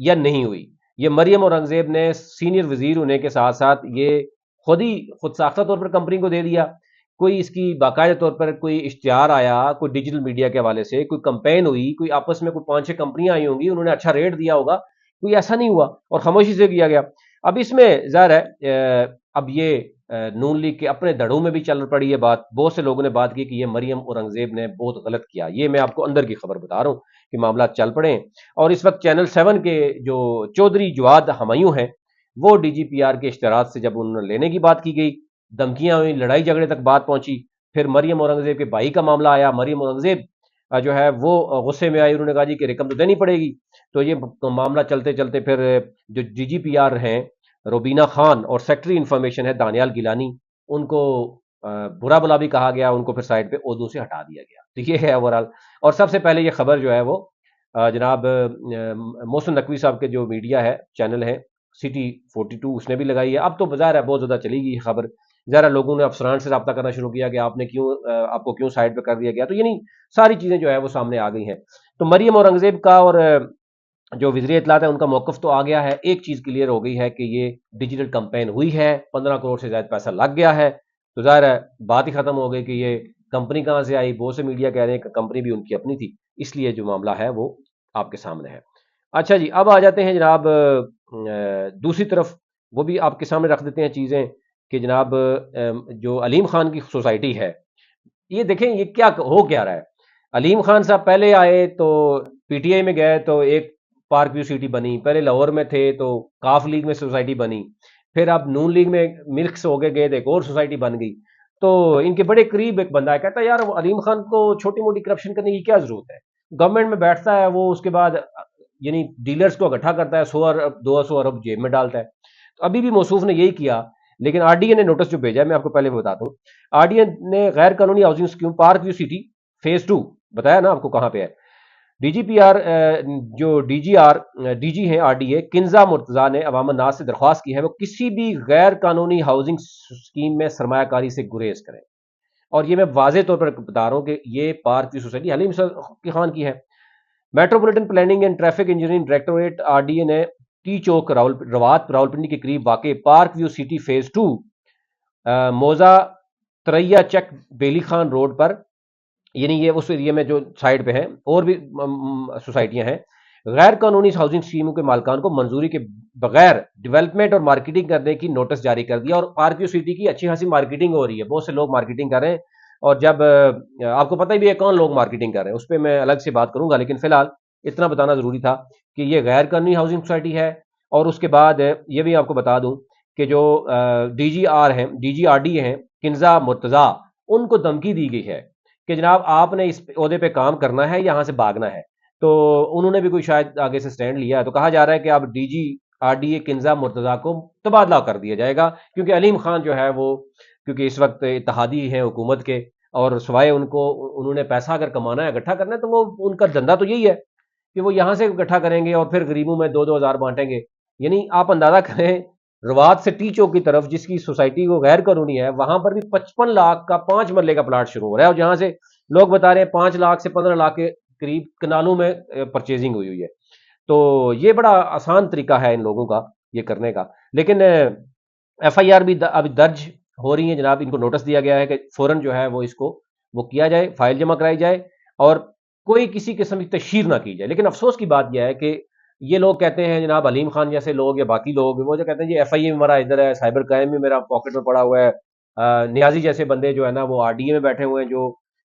یا نہیں ہوئی؟ یہ مریم اورنگزیب نے سینئر وزیر ہونے کے ساتھ ساتھ یہ خود ساختہ طور پر کمپنی کو دے دیا؟ کوئی اس کی باقاعدہ طور پر کوئی اشتہار آیا کوئی ڈیجیٹل میڈیا کے حوالے سے، کوئی کمپین ہوئی، کوئی آپس میں کوئی 5-6 کمپنیاں آئی ہوں گی، انہوں نے اچھا ریٹ دیا ہوگا؟ کوئی ایسا نہیں ہوا اور خاموشی سے کیا گیا۔ اب اس میں ظاہر ہے اب یہ نون لیگ کے اپنے دھڑوں میں بھی چل پڑی ہے بات، بہت سے لوگوں نے بات کی کہ یہ مریم اورنگزیب نے بہت غلط کیا۔ یہ میں آپ کو اندر کی خبر بتا رہا ہوں کہ معاملات چل پڑے ہیں، اور اس وقت چینل 7 کے جو چودھری جواد ہمایوں ہیں، وہ ڈی جی پی آر کے اشتہارات سے جب انہوں نے لینے کی بات کی گئی، دھمکیاں ہوئی، لڑائی جھگڑے تک بات پہنچی، پھر مریم اورنگزیب کے بھائی کا معاملہ آیا، مریم اورنگزیب جو ہے وہ غصے میں آئی، انہوں نے کہا جی کہ رقم تو دینی پڑے گی۔ تو یہ معاملہ چلتے چلتے پھر جو ڈی جی پی آر ہیں روبینہ خان اور سیکٹری انفارمیشن ہے دانیال گیلانی، ان کو برا بلا بھی کہا گیا، ان کو پھر سائڈ پہ عہدوں سے ہٹا دیا گیا۔ تو یہ ہے اوورال۔ اور سب سے پہلے یہ خبر جو ہے وہ جناب محسن نقوی صاحب کے جو میڈیا ہے چینل ہے سٹی 42 اس نے بھی لگائی ہے۔ اب تو بظاہر ہے بہت زیادہ چلی گئی یہ خبر، ذرا لوگوں نے افسران سے رابطہ کرنا شروع کیا کہ آپ کو کیوں سائڈ پہ کر دیا گیا، تو یعنی ساری چیزیں جو ہے وہ سامنے آ گئی ہیں۔ تو مریم اورنگزیب کا اور جو وزیر اطلاعات ہے ان کا موقف تو آ گیا ہے، ایک چیز کلیئر ہو گئی ہے کہ یہ ڈیجیٹل کمپین ہوئی ہے، 15 کروڑ سے زائد پیسہ لگ گیا ہے، تو ظاہر ہے بات ہی ختم ہو گئی کہ یہ کمپنی کہاں سے آئی۔ بہت سے میڈیا کہہ رہے ہیں کہ کمپنی بھی ان کی اپنی تھی، اس لیے جو معاملہ ہے وہ آپ کے سامنے ہے۔ اچھا جی، اب آ جاتے ہیں جناب دوسری طرف، وہ بھی آپ کے سامنے رکھ دیتے ہیں چیزیں کہ جناب جو علیم خان کی سوسائٹی ہے، یہ دیکھیں یہ کیا ہو کیا رہا ہے۔ علیم خان صاحب پہلے آئے تو پی ٹی آئی میں گئے تو ایک پارک ویو سٹی بنی، پہلے لاہور میں تھے تو کاف لیگ میں سوسائٹی بنی، پھر اب نون لیگ میں ملکس ہو گئے تو ایک اور سوسائٹی بن گئی۔ تو ان کے بڑے قریب ایک بندہ ہے، کہتا ہے یار وہ علیم خان کو چھوٹی موٹی کرپشن کرنے کی کیا ضرورت ہے، گورنمنٹ میں بیٹھتا ہے وہ، اس کے بعد یعنی ڈیلرز کو اکٹھا کرتا ہے، 100 ارب 200 ارب جیب میں ڈالتا ہے۔ تو ابھی بھی موصوف نے یہی کیا، لیکن آر ڈی اے نے نوٹس جو بھیجا ہے میں آپ کو پہلے بتاتا ہوں۔ آر ڈی اے نے غیر قانونی housing scheme Park View City phase 2 بتایا نا آپ کو کہاں پہ ہے۔ ڈی جی پی آر جو ڈی جی ہیں R D A Kinza Murtaza نے عوام الناس سے درخواست کی ہے وہ کسی بھی غیر قانونی ہاؤسنگ اسکیم میں سرمایہ کاری سے گریز کریں، اور یہ میں واضح طور پر بتا رہا ہوں کہ یہ پارک کی سوسائٹی حلیم خان کی ہے۔ Metropolitan planning and traffic engineering directorate are D اے نے ٹی چوک روات راولپنڈی کے قریب واقع پارک ویو سٹی فیز 2 موزہ تریا چک بیلی خان روڈ پر، یعنی یہ اس ایریے میں جو سائڈ پہ ہیں اور بھی سوسائٹیاں ہیں، غیر قانونی ہاؤسنگ اسکیموں کے مالکان کو منظوری کے بغیر ڈیولپمنٹ اور مارکیٹنگ کرنے کی نوٹس جاری کر دیا، اور پارک ویو سٹی کی اچھی خاصی مارکیٹنگ ہو رہی ہے، بہت سے لوگ مارکیٹنگ کر رہے ہیں، اور جب آپ کو پتہ ہی بھی ہے کون لوگ مارکیٹنگ کر رہے ہیں، اس پہ میں الگ سے بات کروں گا، لیکن فی الحال اتنا بتانا ضروری تھا کہ یہ غیر قانونی ہاؤسنگ سوسائٹی ہے۔ اور اس کے بعد یہ بھی آپ کو بتا دوں کہ جو ڈی جی آر ڈی ہیں کنزا مرتضیٰ، ان کو دھمکی دی گئی ہے کہ جناب آپ نے اس عہدے پہ کام کرنا ہے، یہاں سے بھاگنا ہے۔ تو انہوں نے بھی کوئی شاید آگے سے سٹینڈ لیا ہے، تو کہا جا رہا ہے کہ اب D G R D A Kinza Murtaza کو تبادلہ کر دیا جائے گا، کیونکہ علیم خان جو ہے وہ کیونکہ اس وقت اتحادی ہیں حکومت کے، اور سوائے انہوں نے پیسہ اگر کمانا ہے اکٹھا کرنا ہے تو وہ ان کا دھندا تو یہی ہے کہ وہ یہاں سے اکٹھا کریں گے اور پھر غریبوں میں 2-2 ہزار بانٹیں گے۔ یعنی آپ اندازہ کریں روات سے ٹی چوک کی طرف جس کی سوسائٹی کو غیر قانونی ہے، وہاں پر بھی 55 لاکھ کا 5 مرلے کا پلاٹ شروع ہو رہا ہے، اور جہاں سے لوگ بتا رہے ہیں 5 لاکھ سے 15 لاکھ کے قریب کنالوں میں پرچیزنگ ہوئی ہے۔ تو یہ بڑا آسان طریقہ ہے ان لوگوں کا یہ کرنے کا، لیکن ایف آئی آر بھی ابھی درج ہو رہی ہیں جناب، ان کو نوٹس دیا گیا ہے کہ فوراً جو ہے وہ اس کو وہ کیا جائے، فائل جمع کرائی جائے، اور کوئی کسی قسم کی تشہیر نہ کی جائے۔ لیکن افسوس کی بات یہ ہے کہ یہ لوگ کہتے ہیں جناب علیم خان جیسے لوگ یا باقی لوگ وہ جو کہتے ہیں جی ایف آئی اے میرا ادھر ہے، سائبر کرائم بھی میرا پاکٹ میں پڑا ہوا ہے، نیازی جیسے بندے جو ہے نا وہ آر ڈی اے میں بیٹھے ہوئے ہیں، جو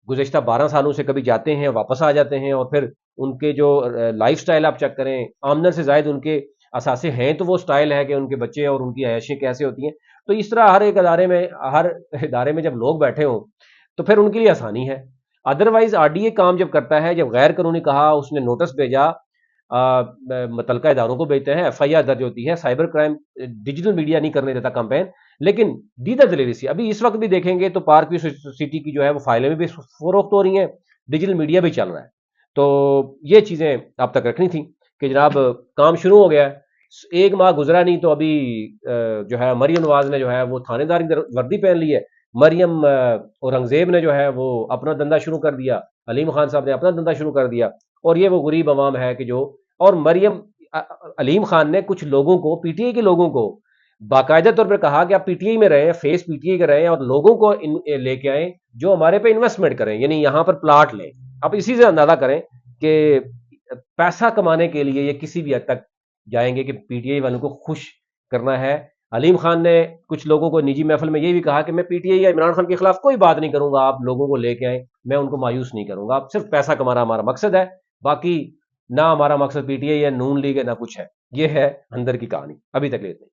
گزشتہ 12 سالوں سے کبھی جاتے ہیں واپس آ جاتے ہیں، اور پھر ان کے جو لائف سٹائل آپ چیک کریں، آمدن سے زائد ان کے اثاثے ہیں تو وہ سٹائل ہے کہ ان کے بچے اور ان کی عیاشیں کیسے ہوتی ہیں۔ تو اس طرح ہر ادارے میں جب لوگ بیٹھے ہوں تو پھر ان کے لیے آسانی ہے۔ ادروائز آر ڈی اے کام جب کرتا ہے، جب غیر قانونی کہا، اس نے نوٹس بھیجا، متعلقہ اداروں کو بھیجتے ہیں، ایف آئی آر درج ہوتی ہے، سائبر کرائم ڈیجیٹل میڈیا نہیں کرنے دیتا کمپین، لیکن دیدہ دلیری سے ابھی اس وقت بھی دیکھیں گے تو پارک ویو سٹی کی جو ہے وہ فائلیں بھی فروخت ہو رہی ہیں، ڈیجیٹل میڈیا بھی چل رہا ہے۔ تو یہ چیزیں آپ تک رکھنی تھیں کہ جناب کام شروع ہو گیا ہے، 1 ماہ گزرا نہیں تو ابھی جو ہے مریم نواز نے جو ہے وہ تھانے دار کی وردی پہن لی ہے، مریم اورنگزیب نے جو ہے وہ اپنا دندہ شروع کر دیا، علیم خان صاحب نے اپنا دندہ شروع کر دیا، اور یہ وہ غریب عوام ہے کہ جو، اور مریم علیم خان نے کچھ لوگوں کو، پی ٹی آئی کے لوگوں کو باقاعدہ طور پر کہا کہ آپ پی ٹی آئی میں رہیں، فیس پی ٹی آئی کے رہیں، اور لوگوں کو لے کے آئیں جو ہمارے پہ انویسٹمنٹ کریں، یعنی یہاں پر پلاٹ لیں. آپ اسی سے اندازہ کریں کہ پیسہ کمانے کے لیے یہ کسی بھی حد تک جائیں گے کہ پی ٹی آئی والوں کو خوش کرنا ہے. علیم خان نے کچھ لوگوں کو نجی محفل میں یہ بھی کہا کہ میں پی ٹی آئی یا عمران خان کے خلاف کوئی بات نہیں کروں گا، آپ لوگوں کو لے کے آئیں، میں ان کو مایوس نہیں کروں گا، آپ صرف پیسہ کمانا ہمارا مقصد ہے، باقی نہ ہمارا مقصد پی ٹی آئی ہے، نون لیگ ہے، نہ کچھ ہے. یہ ہے اندر کی کہانی. ابھی تک لیتے ہیں.